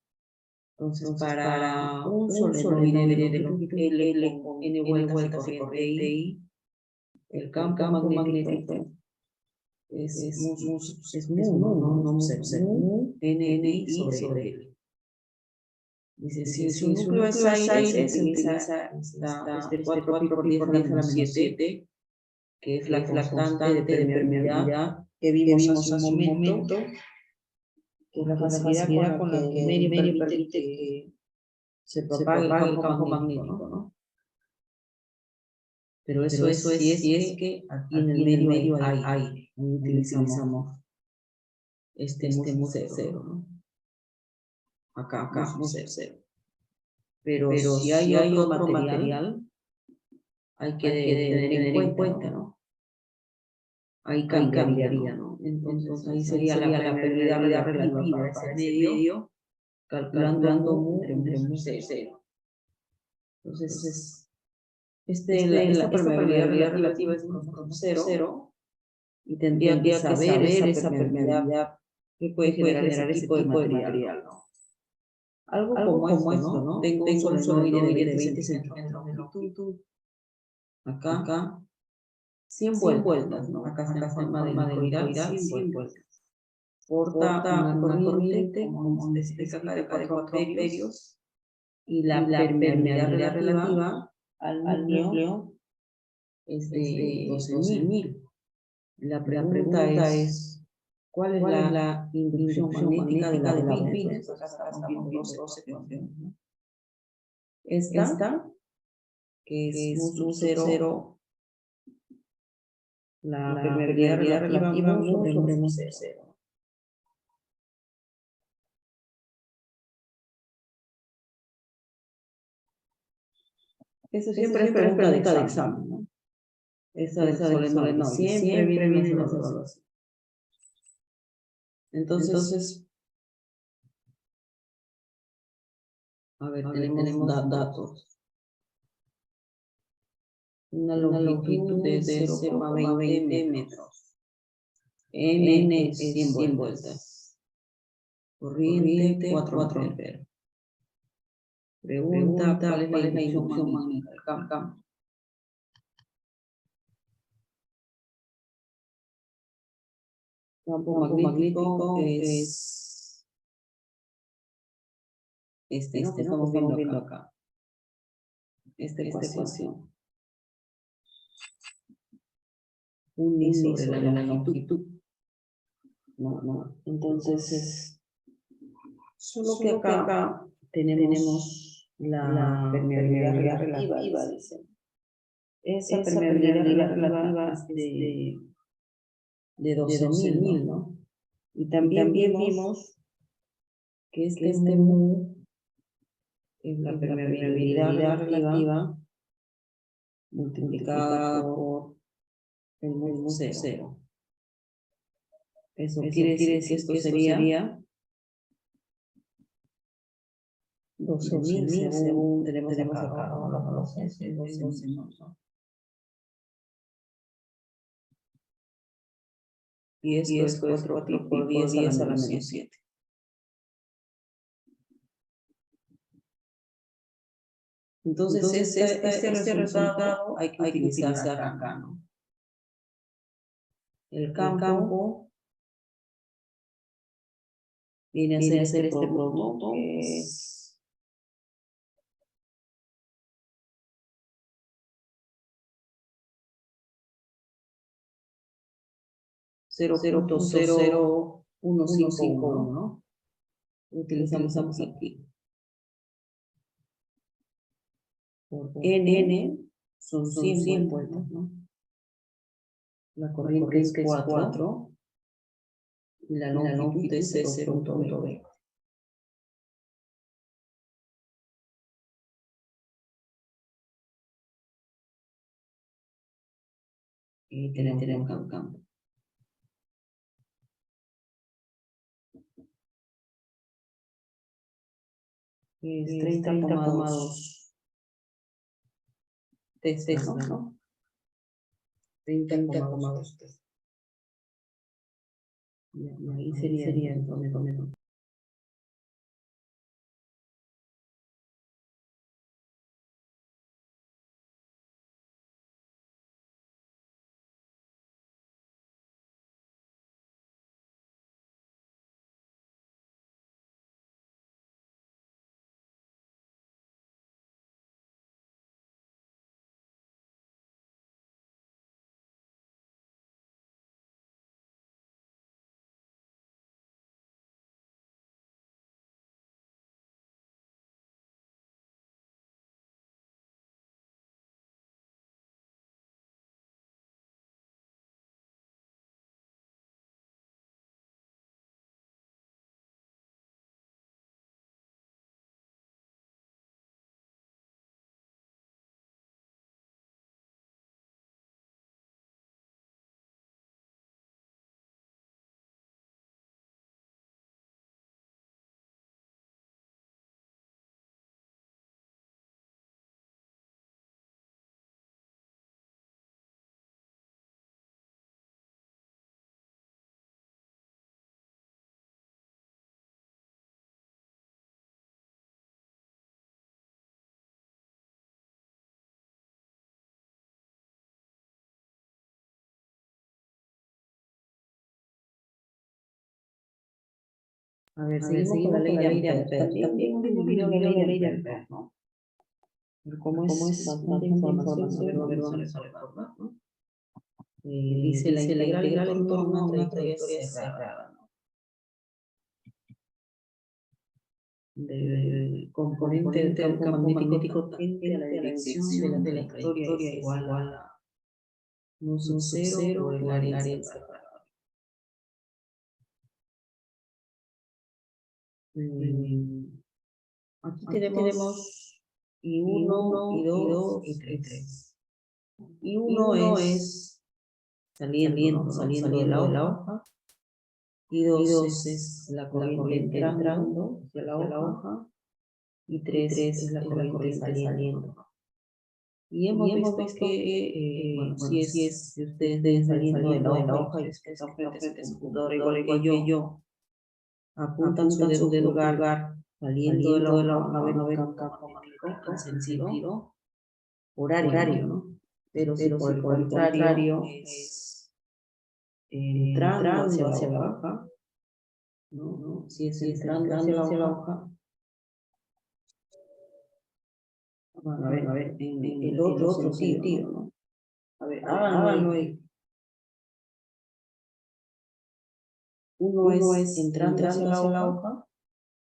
Entonces, para un solenoide de longitud L con N vueltas y corriente I, el campo magnético es mu, no mu, Ni sobre L. Dice, si su núcleo es aire, se utiliza este 4 pi por 10 a la menos 7, que es la constante de permeabilidad que vimos hace un momento, que es la facilidad con la que el medio permite que se propague el campo magnético, ¿no? Pero eso es si es que aquí en el medio hay aire. Ahí utilizamos este mu cero, ¿no? Acá mu cero. Pero si hay otro material, hay que tener en cuenta, ¿no? Ahí cambiaría, ¿no? Entonces ahí sería la permeabilidad relativa para ese medio, calculando mu entre mu cero. Entonces, esta permeabilidad relativa es mu cero, y tendría que saber esa permeabilidad que puede generar ese tipo de material, ¿no? Algo como esto, ¿no? Tengo un solenoide de 20 centímetros de longitud. Acá 100 vueltas, ¿no? Acá está en forma de helicoidal, 100 vueltas. Porta una corriente, como especifica acá, de 4 amperios, y la permeabilidad relativa al núcleo es de 12.000. La pregunta es, ¿cuál es la inducción magnética de la bobina? Entonces acá estamos viendo dos ecuaciones, ¿no? Esta, que es mu cero, la permeabilidad relativa mu sobre mu cero. Eso siempre es pregunta de examen, ¿no? Esa del solenoide siempre viene en las evaluaciones. Entonces, a ver, tenemos datos. Una longitud de 0,20 metros. N es 100 vueltas. Corriente 4 amperes. Pregunta, ¿cuál es la inducción magnética del campo? Campo magnético es este, ¿no? Que estamos viendo acá. esta ecuación. Un i sobre la longitud. No. Entonces, solo que acá tenemos la permeabilidad relativa, dice. Esa permeabilidad relativa es de 12.000, ¿no? Y también vimos que este mu es la permeabilidad relativa multiplicada por el mu cero. Eso quiere decir que esto sería 12.000 según tenemos acá, ¿no? Y esto es 4 pi por 10 a la menos 7. Entonces, este resultado hay que utilizar acá, ¿no? El campo viene a ser este producto que es 0.00151, ¿no? Utilizamos aquí. Por N son 100 vueltas, ¿no? La corriente es 4 y la longitud es 0.20. Y tenemos campo. Es 30,2 Tesla, ¿no? 30,2 Tesla. Y ahí sería entonces. A ver, seguimos con la ley de Ampère. También hemos dividido la ley de Ampère, ¿no? Pero como es bastante información, a ver, vamos a recordar, ¿no? Dice la integral en torno a una trayectoria cerrada, ¿no? Del componente del campo magnético tangente a la dirección de la trayectoria es igual a mu sub 0 por el área encerrada. Aquí tenemos I1, I2 y 3. I1 es saliendo de la hoja. I2 es la corriente entrando hacia la hoja. Y 3 es la corriente saliendo. Y hemos visto que, si ustedes ven saliendo de la hoja y ustedes están frente a su computadora igual que yo, apuntan su dedo pulgar saliendo de la hoja, van a ver un campo magnético en sentido horario, ¿no? Pero si por el contrario es entrando hacia la hoja, ¿no? Si es entrando hacia la hoja, Bueno, a ver, en el otro sentido, ¿no? A ver, háganlo ahí. Uno es entrando hacia la hoja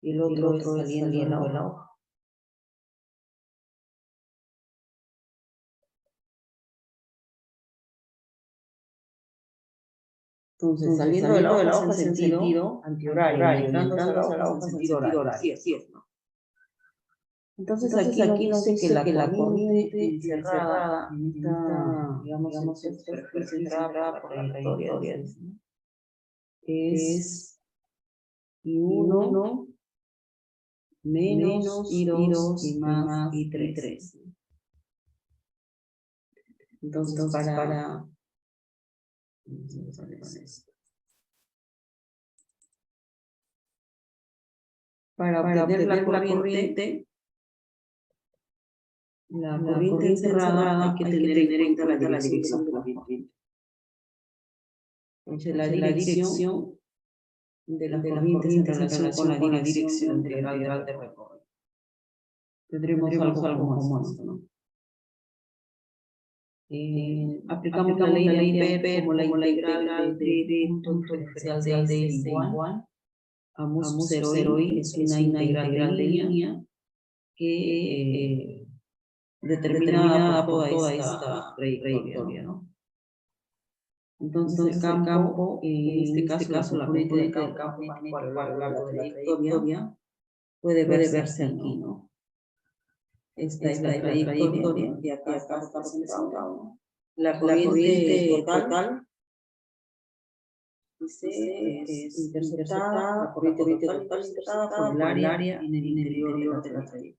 y el otro es saliendo de la hoja. Entonces, saliendo de la hoja es en sentido antihorario, y entrando hacia la hoja es en sentido horario. Así es, ¿no? Entonces aquí nos dice que la corriente encerrada en esta, digamos, superficie centrada por la trayectoria es I1 menos I2 y más I3. Entonces para obtener la corriente encerrada hay que tener en cuenta la dirección de la corriente. Entonces la dirección de las corrientes en relación con la dirección de la integral de recorrido. Tendremos algo como esto, ¿no? Aplicamos la ley de Ampere como la integral de punto diferencial de S igual a mu 0i, que es una integral de línea que determinada por toda esta trayectoria, ¿no? Entonces el campo, en este caso la corriente del campo magnético a lo largo de la trayectoria puede verse aquí, ¿no? Esta es la trayectoria y acá está representado, ¿no? La corriente total es interceptada, la corriente total interceptada por el área en el interior de la trayectoria.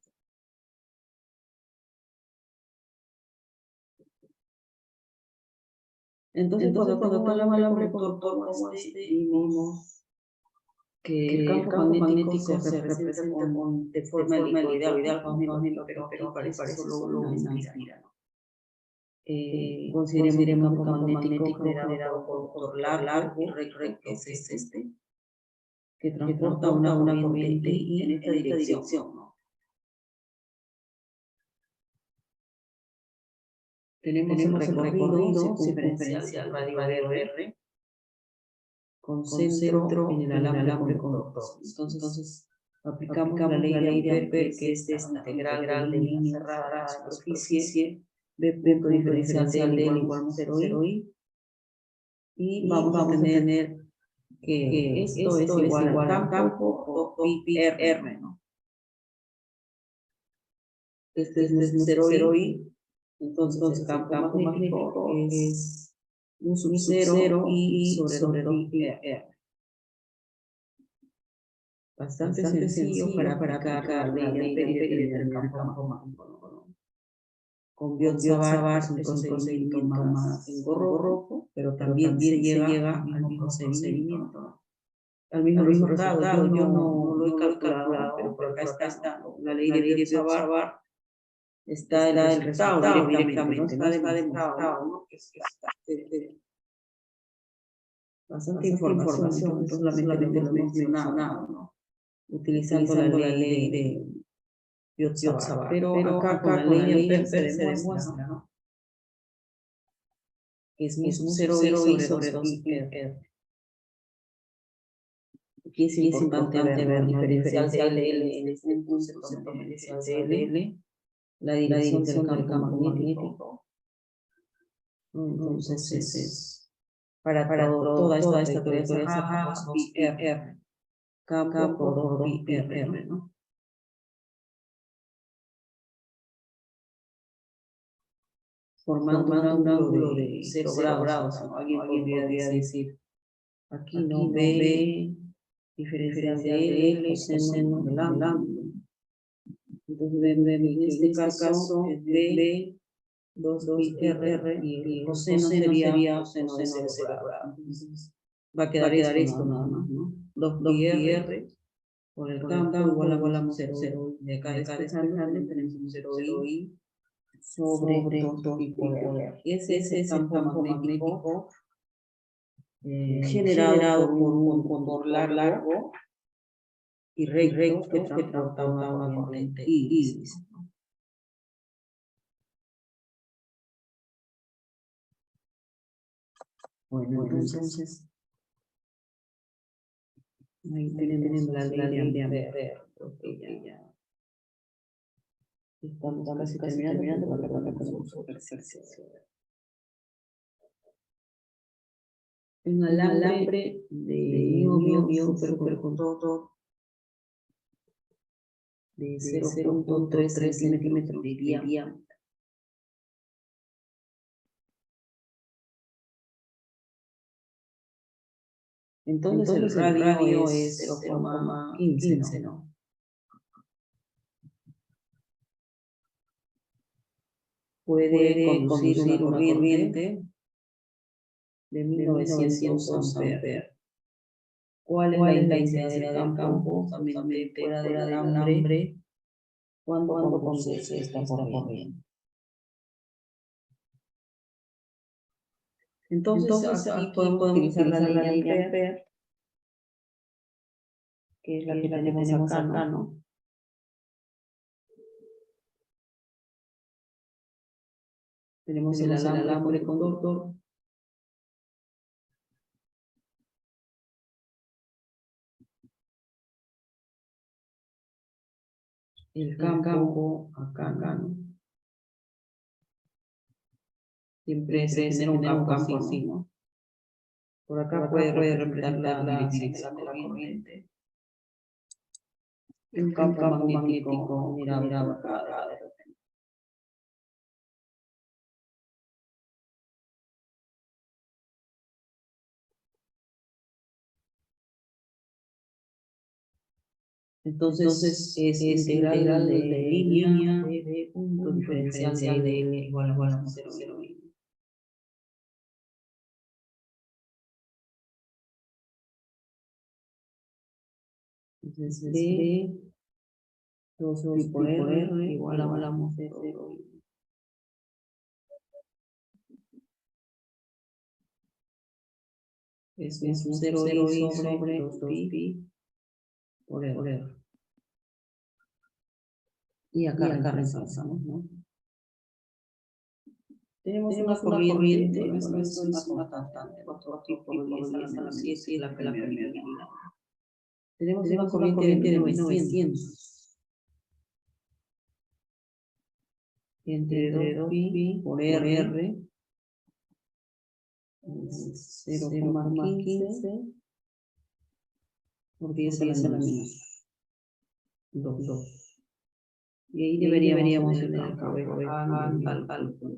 Entonces cuando tengo un alambre conductor como este, vimos que el campo magnético se representa de forma helicoidal, pero parece solo una espiral. Consideremos un campo magnético generado por un conductor largo y recto, que es este, que transporta una corriente I en esta dirección, ¿no? Tenemos el recorrido circunferencial radio R con centro en el alambre conductor. Entonces aplicamos la ley de Ampere, que es esta integral de línea cerrada a la superficie B punto diferencial de L igual a 0i, y vamos a tener que esto es igual al campo por pi R, ¿no? Este es 0i, entonces el campo magnético es un sub 0 i sobre 2 pi R. Bastante sencillo para aplicar la ley de Ampere y determinar el campo magnético, ¿no? Con Biot-Savart es un procedimiento más engorroso, pero también se llega al mismo procedimiento, ¿no? Al mismo resultado. Yo no lo he calculado, pero por acá está la ley de Biot-Savart, está el resultado directamente, no está demostrado, ¿no? Bastante información, entonces solamente lo hemos mencionado, ¿no? Utilizando la ley de Biot-Savart. Pero acá con la ley de Ampere se demuestra, ¿no? Que es mu sub 0i sobre 2 pi R. Aquí es importante ver el diferencial de L en este punto, se toma el diferencial de L, la dirección del campo magnético. Entonces, para toda esta trayectoria cerrada, 2 pi R. Campo por 2 pi R, ¿no? Formando un ángulo de 0 grados, ¿no? Alguien podría decir, aquí no ve diferencial de L, coseno del ángulo. Entonces, en este caso es B 2 pi R y el coseno sería coseno de 0 grados. Entonces, va a quedar esto nada más, ¿no? 2 pi R por el campo igual a 0. De acá despejando tenemos un 0i sobre 2 pi R. Y ese es el campo magnético generado por un conductor largo y recto que transporta una corriente I. Bueno, entonces ahí tenemos la ley de Ampère. Porque ya estamos casi terminando porque acá tenemos un ejercicio. Un alambre de niobio superconductor de 0.3 centímetros de diámetro. Entonces el radio es 0,15, ¿no? Puede conducir una corriente de 1900 amperes. ¿Cuál es la intensidad del campo justamente fuera del alambre cuando conduce esta corriente? Entonces aquí podemos utilizar la ley de Ampère, que es la que tenemos acá, ¿no? Tenemos el alambre conductor. El campo acá, ¿no? Siempre se genera un campo así, ¿no? Por acá puede representar la dirección de la corriente. Un campo magnético generado acá de repente. Entonces es integral de línea de punto diferencial de L igual a 0,0. Entonces D 2pi por R igual a 0. Es un 0i sobre 2pi por R. Y acá reemplazamos, ¿no? Tenemos una corriente, no es una constante, 4pi por 10 a la menos 7 es la permeabilidad. Tenemos una corriente de 1900 entre 2pi por R 0,15 por 10 a la menos 2. Y ahí deberíamos tener el campo de cálculo.